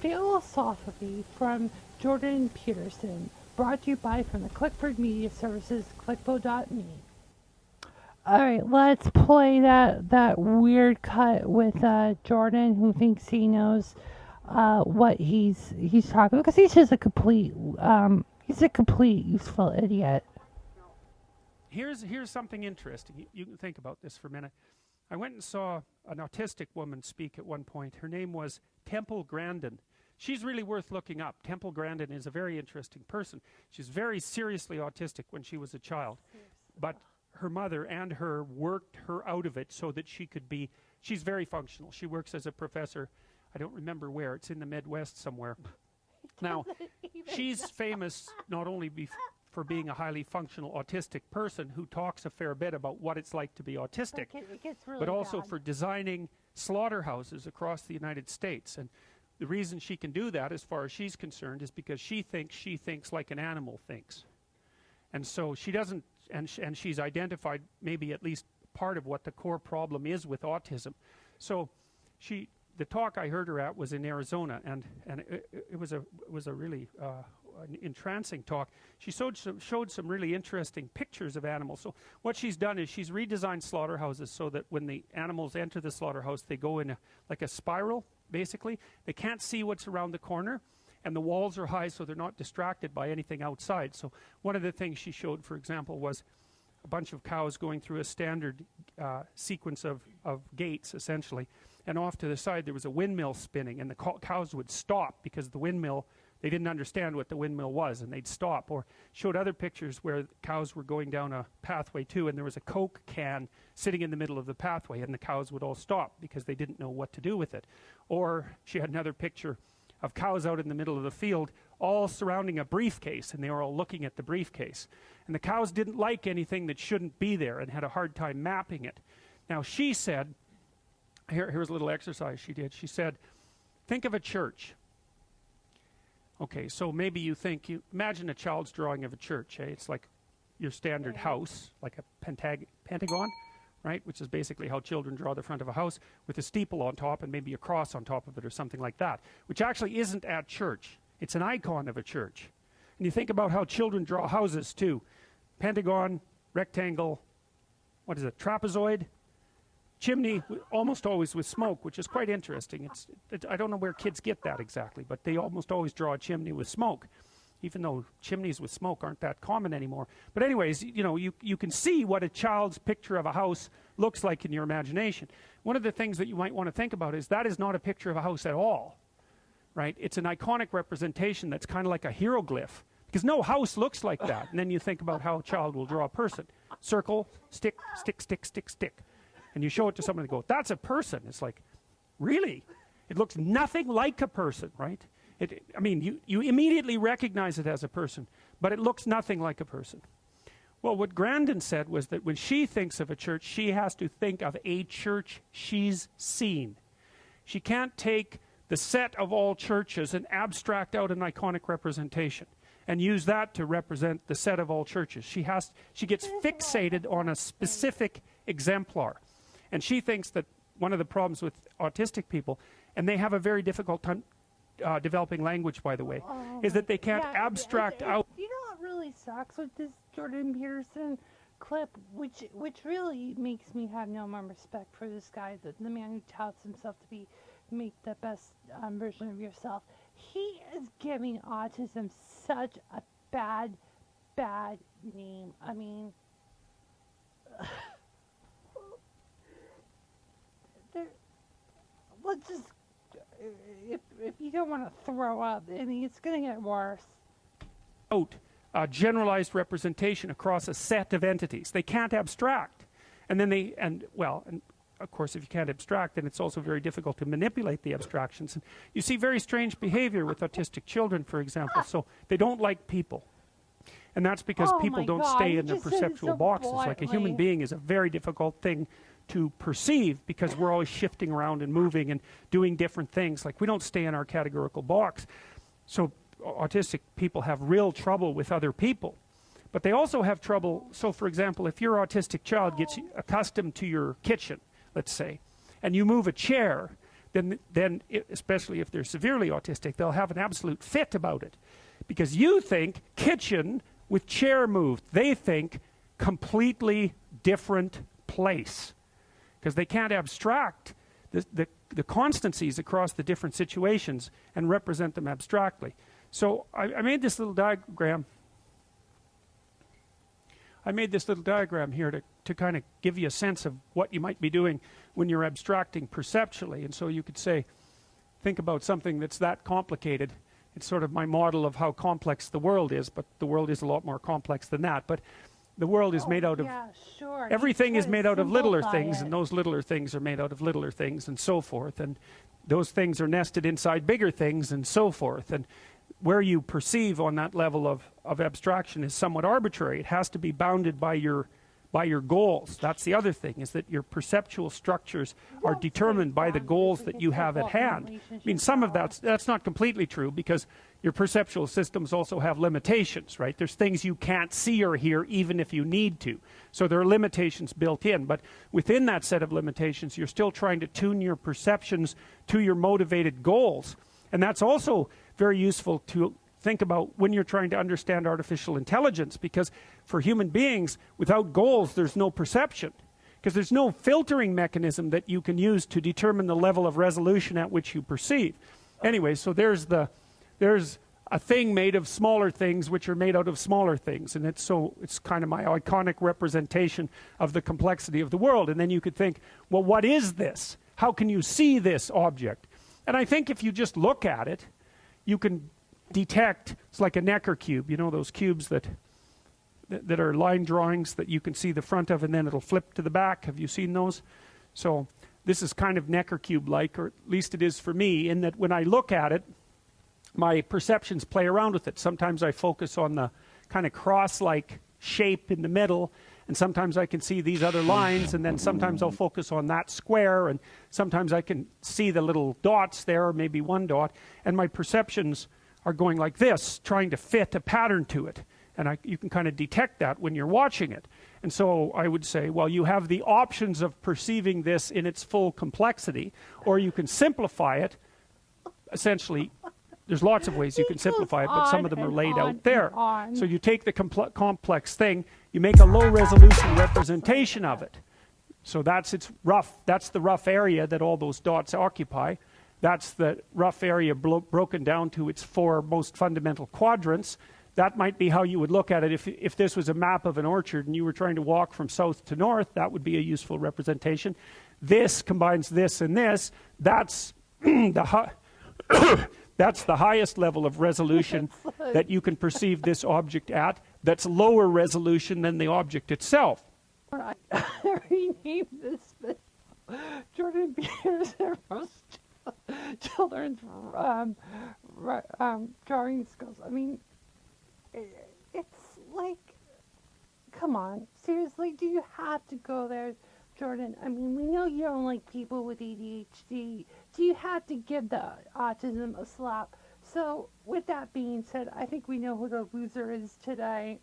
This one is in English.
Philosophy from Jordan Peterson, brought to you by from the Clickford Media Services, clickbo.me. Alright, let's play that weird cut with Jordan, who thinks he knows what he's talking about, because he's just a complete useful idiot. Here's something interesting. You can think about this for a minute. I went and saw an autistic woman speak at one point. Her name was Temple Grandin. She's really worth looking up. Temple Grandin is a very interesting person. She's very seriously autistic when she was a child. But her mother and her worked her out of it so that she could be, she's very functional. She works as a professor. I don't remember where. It's in the Midwest somewhere. Now, she's famous not only for being a highly functional autistic person who talks a fair bit about what it's like to be autistic, but also for designing slaughterhouses across the United States. And the reason she can do that, as far as she's concerned, is because she thinks like an animal thinks. And so she doesn't, and she's identified maybe at least part of what the core problem is with autism. So the talk I heard her at was in Arizona, and it was a really an entrancing talk. She showed some really interesting pictures of animals. So what she's done is she's redesigned slaughterhouses so that when the animals enter the slaughterhouse, they go in like a spiral, basically. They can't see what's around the corner, and the walls are high so they're not distracted by anything outside. So one of the things she showed, for example, was a bunch of cows going through a standard sequence of gates, essentially. And off to the side there was a windmill spinning, and the cows would stop because the windmill, they didn't understand what the windmill was, and they'd stop. Or showed other pictures where cows were going down a pathway too, and there was a Coke can sitting in the middle of the pathway, and the cows would all stop because they didn't know what to do with it. Or she had another picture of cows out in the middle of the field all surrounding a briefcase, and they were all looking at the briefcase. And the cows didn't like anything that shouldn't be there and had a hard time mapping it. Now she said, here's a little exercise she did. She said, think of a church. Okay, so maybe you imagine a child's drawing of a church. It's like your standard house, like a pentagon, right? Which is basically how children draw the front of a house, with a steeple on top and maybe a cross on top of it or something like that, which actually isn't at church. It's an icon of a church. And you think about how children draw houses too. Pentagon, rectangle, what is it, trapezoid? Chimney, almost always with smoke, which is quite interesting. I don't know where kids get that exactly, but they almost always draw a chimney with smoke, even though chimneys with smoke aren't that common anymore. But anyways, you know, you can see what a child's picture of a house looks like in your imagination. One of the things that you might want to think about is that is not a picture of a house at all, right? It's an iconic representation that's kind of like a hieroglyph, because no house looks like that. And then you think about how a child will draw a person. Circle, stick, stick, stick, stick, stick. And you show it to someone and go, that's a person. It's like, really? It looks nothing like a person, right? I mean, you immediately recognize it as a person, but it looks nothing like a person. Well, what Grandin said was that when she thinks of a church, she has to think of a church she's seen. She can't take the set of all churches and abstract out an iconic representation and use that to represent the set of all churches. She gets fixated on a specific exemplar. And she thinks that one of the problems with autistic people, and they have a very difficult time developing language, by the way, is that they can't abstract out. You know what really sucks with this Jordan Peterson clip, which really makes me have no more respect for this guy, the man who touts himself to make the best version of yourself. He is giving autism such a bad name. I mean, let's just, if you don't want to throw up, I mean, it's going to get worse. Out generalized representation across a set of entities. They can't abstract. And then and of course, if you can't abstract, then it's also very difficult to manipulate the abstractions. And you see very strange behavior with autistic children, for example. So they don't like people. And that's because people don't stay in their perceptual boxes. Like a human being is a very difficult thing to perceive, because we're always shifting around and moving and doing different things. Like, we don't stay in our categorical box. So autistic people have real trouble with other people. But they also have trouble. So, for example, if your autistic child gets accustomed to your kitchen, let's say, and you move a chair, then especially if they're severely autistic, they'll have an absolute fit about it. Because you think kitchen with chair moved. They think completely different place. Because they can't abstract the constancies across the different situations and represent them abstractly. So I made this little diagram. I made this little diagram here to kind of give you a sense of what you might be doing when you're abstracting perceptually. And so you could say, think about something that's that complicated. It's sort of my model of how complex the world is, but the world is a lot more complex than that. But the world is made out of, sure. everything is made out of littler things, it. and those littler things are made out of littler things, and so forth. And those things are nested inside bigger things, and so forth. And where you perceive on that level of abstraction is somewhat arbitrary. It has to be bounded by your goals. That's the other thing, is that your perceptual structures are determined by the goals that you have at hand. I mean, some of that's not completely true, because your perceptual systems also have limitations, right? There's things you can't see or hear even if you need to. So there are limitations built in, but within that set of limitations, you're still trying to tune your perceptions to your motivated goals. And that's also very useful to think about when you're trying to understand artificial intelligence, because for human beings, without goals, there's no perception, because there's no filtering mechanism that you can use to determine the level of resolution at which you perceive. Anyway, so there's a thing made of smaller things which are made out of smaller things, and it's kind of my iconic representation of the complexity of the world. And then you could think, well, what is this? How can you see this object? And I think if you just look at it, you can detect, it's like a Necker cube, you know, those cubes that are line drawings that you can see the front of and then it'll flip to the back. Have you seen those? So this is kind of Necker cube like, or at least it is for me, in that when I look at it, my perceptions play around with it. Sometimes I focus on the kind of cross-like shape in the middle, and sometimes I can see these other lines, and then sometimes I'll focus on that square, and sometimes I can see the little dots there, or maybe one dot, and my perceptions are going like this, trying to fit a pattern to it. And you can kind of detect that when you're watching it. And so I would say, well, you have the options of perceiving this in its full complexity, or you can simplify it. Essentially, there's lots of ways you can simplify it, but some of them are laid out there. So you take the complex thing, you make a low-resolution representation of it. So that's the rough area that all those dots occupy. That's the rough area broken down to its 4 most fundamental quadrants. That might be how you would look at it if this was a map of an orchard and you were trying to walk from south to north. That would be a useful representation. This combines this and this. That's that's the highest level of resolution that you can perceive this object at. That's lower resolution than the object itself. I renamed this Jordan Peterson roast children's drawing skills. I mean, it's like, come on, seriously, do you have to go there, Jordan? I mean, we know you don't like people with ADHD. Do you have to give the autism a slap? So, with that being said, I think we know who the loser is today.